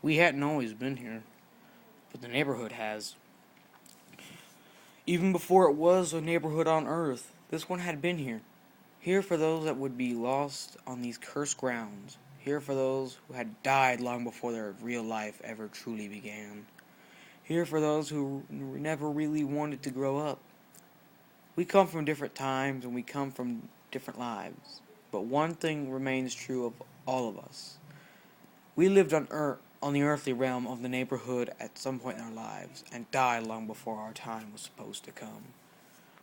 We hadn't always been here, but the neighborhood has. Even before it was a neighborhood on Earth, this one had been here. Here for those that would be lost on these cursed grounds. Here for those who had died long before their real life ever truly began. Here for those who never really wanted to grow up. We come from different times and we come from different lives. But one thing remains true of all of us. We lived on the earthly realm of the neighborhood at some point in our lives and died long before our time was supposed to come.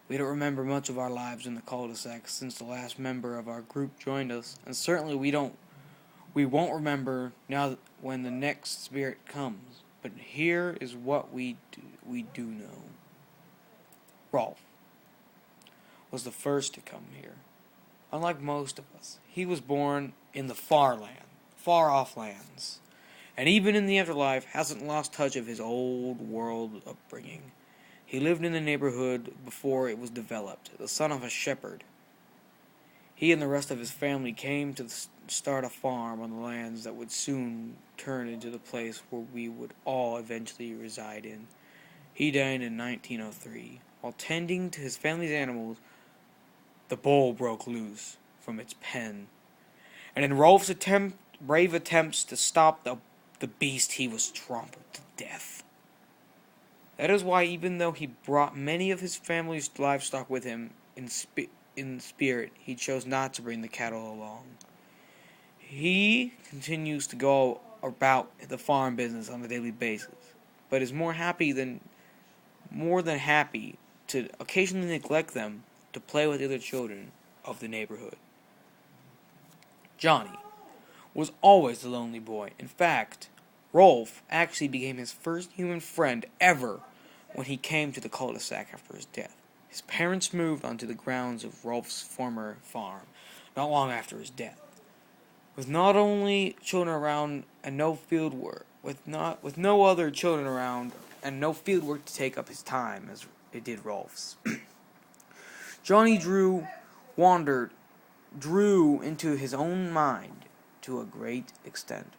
We don't remember much of our lives in the cul-de-sac since the last member of our group joined us, and certainly we won't remember now when the next spirit comes. But here is what we do know. Rolf was the first to come here. Unlike most of us, he was born in the far off lands, and even in the afterlife hasn't lost touch of his old world upbringing. He lived in the neighborhood before it was developed, the son of a shepherd. He and the rest of his family came to start a farm on the lands that would soon turn into the place where we would all eventually reside in. He died in 1903. While tending to his family's animals, the bull broke loose from its pen. And in Rolf's brave attempts to stop the beast, he was trampled to death. That is why, even though he brought many of his family's livestock with him in spirit, he chose not to bring the cattle along. He continues to go about the farm business on a daily basis, but is more than happy to occasionally neglect them to play with the other children of the neighborhood. Johny was always the lonely boy. In fact, Rolf actually became his first human friend ever when he came to the cul-de-sac after his death. His parents moved onto the grounds of Rolf's former farm not long after his death. With not only children around and no field work, with no other children around and no field work to take up his time as it did Rolf's. Johny drew into his own mind to a great extent.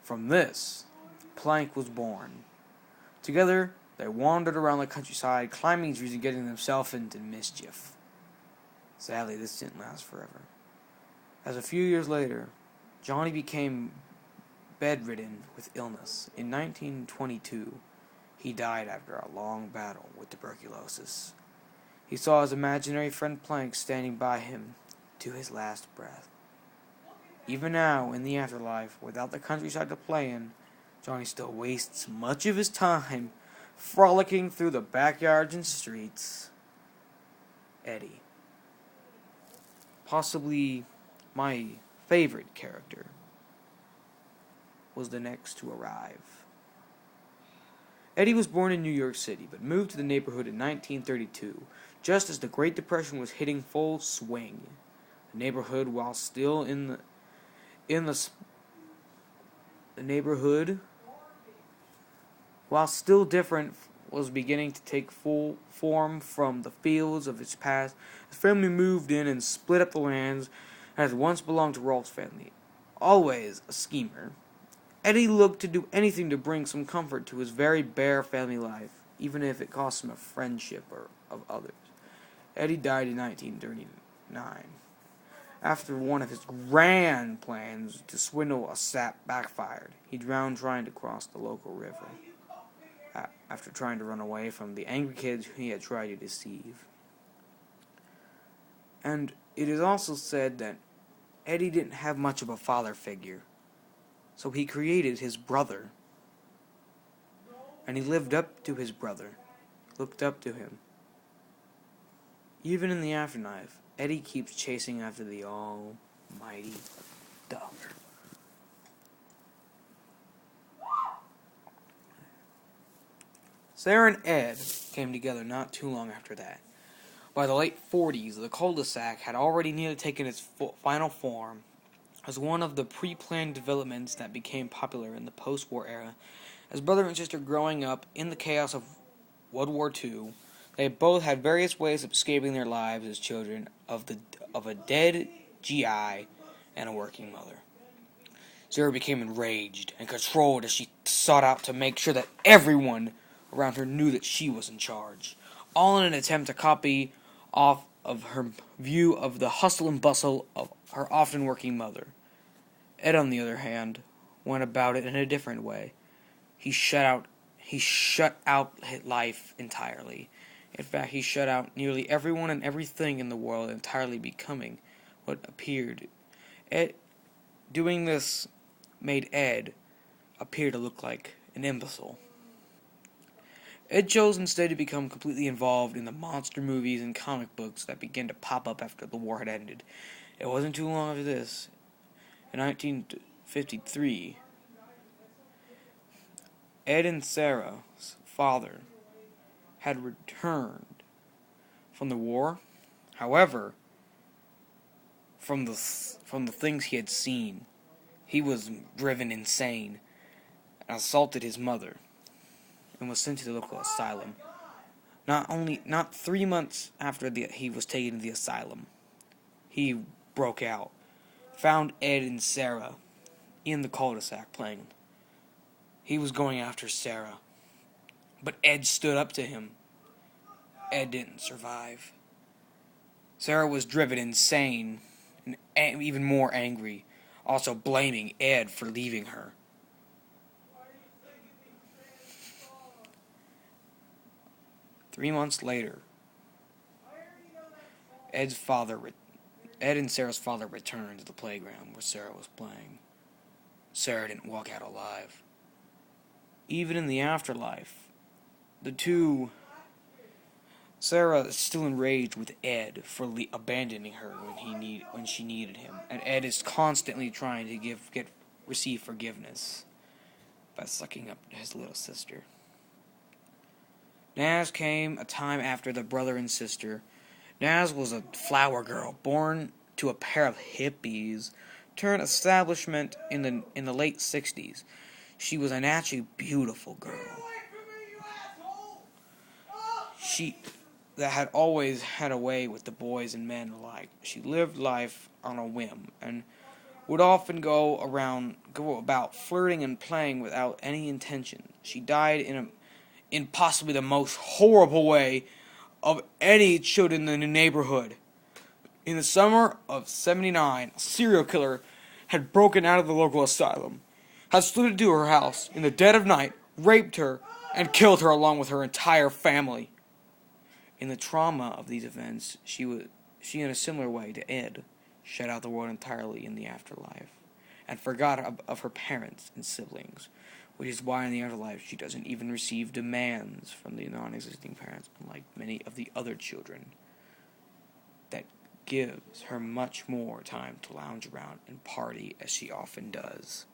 From this, Plank was born. Together, they wandered around the countryside, climbing trees and getting themselves into mischief. Sadly, this didn't last forever. As a few years later, Johny became bedridden with illness. In 1922, he died after a long battle with tuberculosis. He saw his imaginary friend Plank standing by him to his last breath. Even now, in the afterlife, without the countryside to play in, Johny still wastes much of his time frolicking through the backyards and streets. Eddy. Possibly my favorite character was the next to arrive. Eddy was born in New York City, but moved to the neighborhood in 1932, just as the Great Depression was hitting full swing. The neighborhood, while still while still different, was beginning to take full form from the fields of its past. His family moved in and split up the lands that had once belonged to Rolf's family. Always a schemer, Eddy looked to do anything to bring some comfort to his very bare family life, even if it cost him a friendship of others. Eddy died in 1939. After one of his grand plans to swindle a sap backfired, he drowned trying to cross the local river, after trying to run away from the angry kids who he had tried to deceive. And it is also said that Eddy didn't have much of a father figure, so he created his brother. And he lived up to his brother, looked up to him. Even in the afterlife, Eddy keeps chasing after the almighty dollar. Sarah and Ed came together not too long after that. By the late 40s, the cul-de-sac had already nearly taken its final form as one of the pre-planned developments that became popular in the post-war era. As brother and sister growing up in the chaos of World War II, they both had various ways of escaping their lives as children of a dead GI and a working mother. Sarah became enraged and controlled as she sought out to make sure that everyone around her knew that she was in charge, all in an attempt to copy off of her view of the hustle and bustle of her often working mother. Ed, on the other hand, went about it in a different way. He shut out life entirely. In fact, he shut out nearly everyone and everything in the world entirely, becoming what appeared. Ed, doing this made Ed appear to look like an imbecile. Ed chose instead to become completely involved in the monster movies and comic books that began to pop up after the war had ended. It wasn't too long after this. In 1953, Ed and Sarah's father had returned from the war. However, from the things he had seen, he was driven insane and assaulted his mother and was sent to the local asylum. Not 3 months after he was taken to the asylum, he broke out, found Ed and Sarah in the cul-de-sac playing. He was going after Sarah, but Ed stood up to him. Ed didn't survive. Sarah was driven insane and even more angry, also blaming Ed for leaving her. Three months later, Ed and Sarah's father returned to the playground where Sarah was playing. Sarah didn't walk out alive. Even in the afterlife, Sarah is still enraged with Ed for abandoning her when she needed him, and Ed is constantly trying to receive forgiveness by sucking up his little sister. Nazz came a time after the brother and sister. Nazz was a flower girl, born to a pair of hippies, turned establishment in the late 60s. She was a naturally beautiful girl. She that had always had a way with the boys and men alike. She lived life on a whim and would often go about flirting and playing without any intention. She died in possibly the most horrible way of any children in the neighborhood. In the summer of '79, a serial killer had broken out of the local asylum, had slid into her house in the dead of night, raped her, and killed her along with her entire family. In the trauma of these events, she in a similar way to Ed, shut out the world entirely in the afterlife, and forgot of her parents and siblings, which is why in the afterlife she doesn't even receive demands from the non-existing parents, unlike many of the other children. That gives her much more time to lounge around and party as she often does.